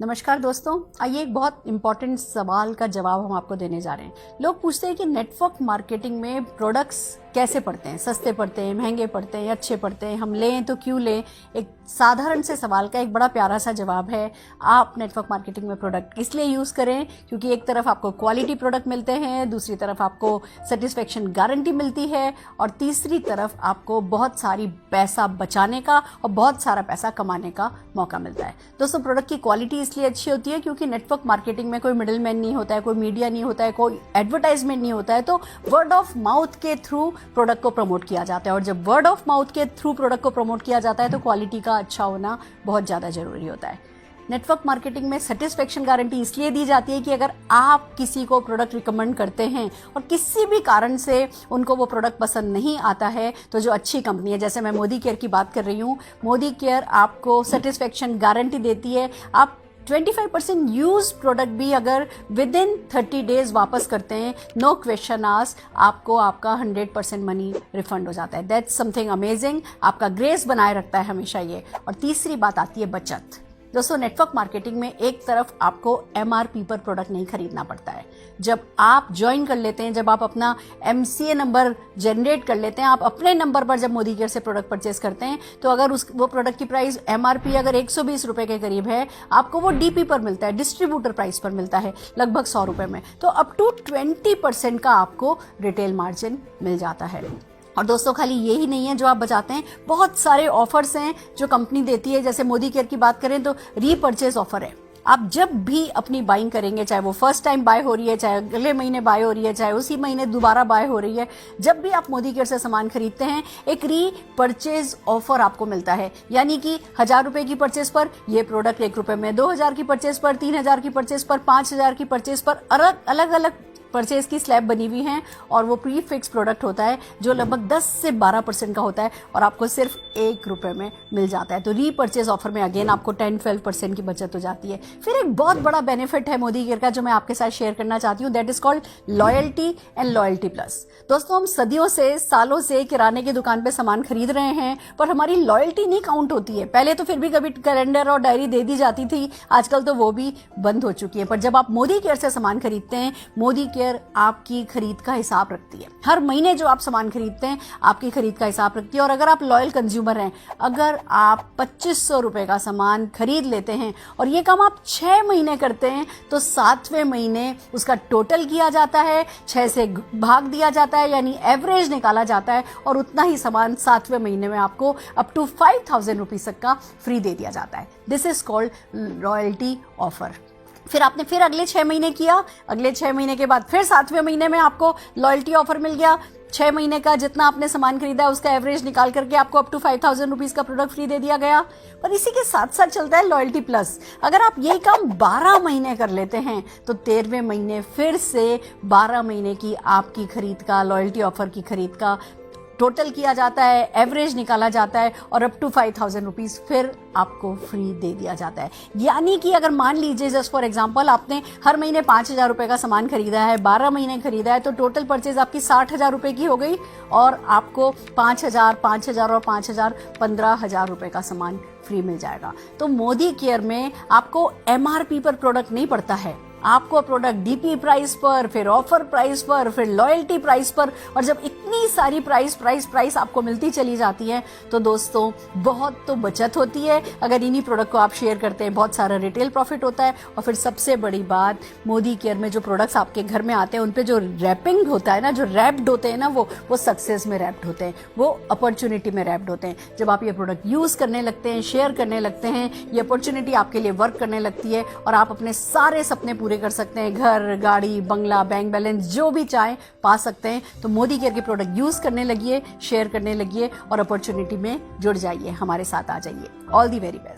नमस्कार दोस्तों, आइए एक बहुत इंपॉर्टेंट सवाल का जवाब हम आपको देने जा रहे हैं। लोग पूछते हैं कि नेटवर्क मार्केटिंग में प्रोडक्ट्स कैसे पड़ते हैं, सस्ते पड़ते हैं, महंगे पड़ते हैं, अच्छे पड़ते हैं, हम लें तो क्यों लें। एक साधारण से सवाल का एक बड़ा प्यारा सा जवाब है, आप नेटवर्क मार्केटिंग में प्रोडक्ट इसलिए यूज़ करें क्योंकि एक तरफ आपको क्वालिटी प्रोडक्ट मिलते हैं, दूसरी तरफ आपको सेटिस्फेक्शन गारंटी मिलती है और तीसरी तरफ आपको बहुत सारी पैसा बचाने का और बहुत सारा पैसा कमाने का मौका मिलता है। दोस्तों, प्रोडक्ट की क्वालिटी इसलिए अच्छी होती है क्योंकि नेटवर्क मार्केटिंग में कोई मिडिल मैन नहीं होता है, कोई मीडिया नहीं होता है, कोई एडवर्टाइजमेंट नहीं होता है, तो वर्ड ऑफ माउथ के थ्रू प्रोडक्ट को प्रमोट किया जाता है। और जब वर्ड ऑफ माउथ के थ्रू प्रोडक्ट को प्रमोट किया जाता है तो क्वालिटी का अच्छा होना बहुत ज़्यादा जरूरी होता है। नेटवर्क मार्केटिंग में सेटिस्फेक्शन गारंटी इसलिए दी जाती है कि अगर आप किसी को प्रोडक्ट रिकमेंड करते हैं और किसी भी कारण से उनको वो प्रोडक्ट पसंद नहीं आता है, तो जो अच्छी कंपनी है, जैसे मैं मोदी केयर की बात कर रही हूँ, मोदी केयर आपको सेटिस्फेक्शन गारंटी देती है। आप 25% यूज प्रोडक्ट भी अगर विद इन 30 डेज वापस करते हैं, नो क्वेश्चन आस्क, आपको आपका 100% मनी रिफंड हो जाता है। दैट्स समथिंग अमेजिंग, आपका ग्रेस बनाए रखता है हमेशा ये। और तीसरी बात आती है बचत। दोस्तों, नेटवर्क मार्केटिंग में एक तरफ आपको MRP पर प्रोडक्ट नहीं खरीदना पड़ता है। जब आप ज्वाइन कर लेते हैं, जब आप अपना MCA नंबर जनरेट कर लेते हैं, आप अपने नंबर पर जब मोदी केयर से प्रोडक्ट परचेस करते हैं, तो अगर वो प्रोडक्ट की प्राइस MRP अगर 120 रुपए के करीब है, आपको वो DP पर मिलता है, डिस्ट्रीब्यूटर प्राइस पर मिलता है, लगभग 100 रुपए में। तो अप टू 20% का आपको रिटेल मार्जिन मिल जाता है। और दोस्तों, खाली यही नहीं है जो आप बचाते हैं, बहुत सारे ऑफर्स हैं जो कंपनी देती है। जैसे मोदी केयर की बात करें तो रीपर्चेज ऑफर है। आप जब भी अपनी बाइंग करेंगे, चाहे वो फर्स्ट टाइम बाय हो रही है, चाहे अगले महीने बाय हो रही है, चाहे उसी महीने दोबारा बाय हो रही है, जब भी आप मोदी केयर से सामान खरीदते हैं, एक रीपर्चेज ऑफर आपको मिलता है। यानी कि 1000 रुपए की परचेज पर ये प्रोडक्ट 1 रुपए में, 2000 की परचेज पर, 3000 की परचेज पर, 5000 की परचेज पर अलग अलग परचेज की स्लैब बनी हुई हैं और वो प्री फिक्स प्रोडक्ट होता है जो लगभग 10 से 12% का होता है और आपको सिर्फ 1 रुपए में मिल जाता है। तो रीपर्चेज ऑफर में अगेन आपको 10-12% की बचत हो जाती है। फिर एक बहुत बड़ा बेनिफिट है मोदी केयर का जो मैं आपके साथ शेयर करना चाहती हूँ, that is called loyalty and loyalty plus. दोस्तों, हम सदियों से, सालों से किराने की दुकान पे सामान खरीद रहे हैं, पर हमारी लॉयल्टी नहीं काउंट होती है। पहले तो फिर भी कभी कैलेंडर और डायरी दे दी जाती थी, आजकल तो वो भी बंद हो चुकी है। पर जब आप मोदी केयर से सामान खरीदते हैं, मोदी केयर आपकी खरीद का हिसाब रखती है। हर महीने जो आप सामान खरीदते हैं, आपकी खरीद का हिसाब रखती है। और अगर आप लॉयल कंज्यूमर हैं, अगर आप 2500 रुपए का सामान खरीद लेते हैं और ये काम आप 6 महीने करते हैं, तो 7वें महीने उसका टोटल किया जाता है, 6 से भाग दिया जाता है, यानी एवरेज निकाला जाता है और उतना ही सामान 7वें महीने में आपको अप टू 5000 रुपीज तक का फ्री दे दिया जाता है। This is called loyalty offer. फिर आपने फिर अगले 6 महीने किया, अगले 6 महीने के बाद फिर 7वें महीने में आपको लॉयल्टी ऑफर मिल गया। 6 महीने का जितना आपने सामान खरीदा है उसका एवरेज निकाल करके आपको अप टू 5000 रुपीज का प्रोडक्ट फ्री दे दिया गया। पर इसी के साथ साथ चलता है लॉयल्टी प्लस। अगर आप यही काम 12 महीने कर लेते हैं तो 13वें महीने फिर से 12 महीने की आपकी खरीद का, लॉयल्टी ऑफर की खरीद का टोटल किया जाता है, एवरेज निकाला जाता है और अप टू 5000 रुपीज फिर आपको फ्री दे दिया जाता है। यानी कि अगर मान लीजिए जस्ट फॉर एग्जांपल आपने हर महीने 5000 रुपए का सामान खरीदा है, 12 महीने खरीदा है, तो टोटल परचेज आपकी 60,000 रुपए की हो गई और आपको 5000, 5000 और 5000 15,000 रुपए का सामान फ्री मिल जाएगा। तो मोदी केयर में आपको MRP पर प्रोडक्ट नहीं पड़ता है, आपको प्रोडक्ट DP प्राइस पर, फिर ऑफर प्राइस पर, फिर लॉयल्टी प्राइस पर। और जब इतनी सारी प्राइस आपको मिलती चली जाती है तो दोस्तों बहुत तो बचत होती है। अगर इन्हीं प्रोडक्ट को आप शेयर करते हैं, बहुत सारा रिटेल प्रॉफिट होता है। और फिर सबसे बड़ी बात, मोदी केयर में जो प्रोडक्ट्स आपके घर में आते हैं उन पे जो रैपिंग होता है ना, जो रैप्ड होते हैं ना, वो सक्सेस में रैप्ड होते हैं, वो अपॉर्चुनिटी में रैप्ड होते हैं। जब आप ये प्रोडक्ट यूज करने लगते हैं, शेयर करने लगते हैं, ये अपॉर्चुनिटी आपके लिए वर्क करने लगती है और आप अपने सारे सपने पूरे कर सकते हैं। घर, गाड़ी, बंगला, बैंक बैलेंस जो भी चाहे पा सकते हैं। तो मोदी केयर के प्रोडक्ट यूज करने लगिए, शेयर करने लगिए और अपॉर्चुनिटी में जुड़ जाइए, हमारे साथ आ जाइए। All the very best.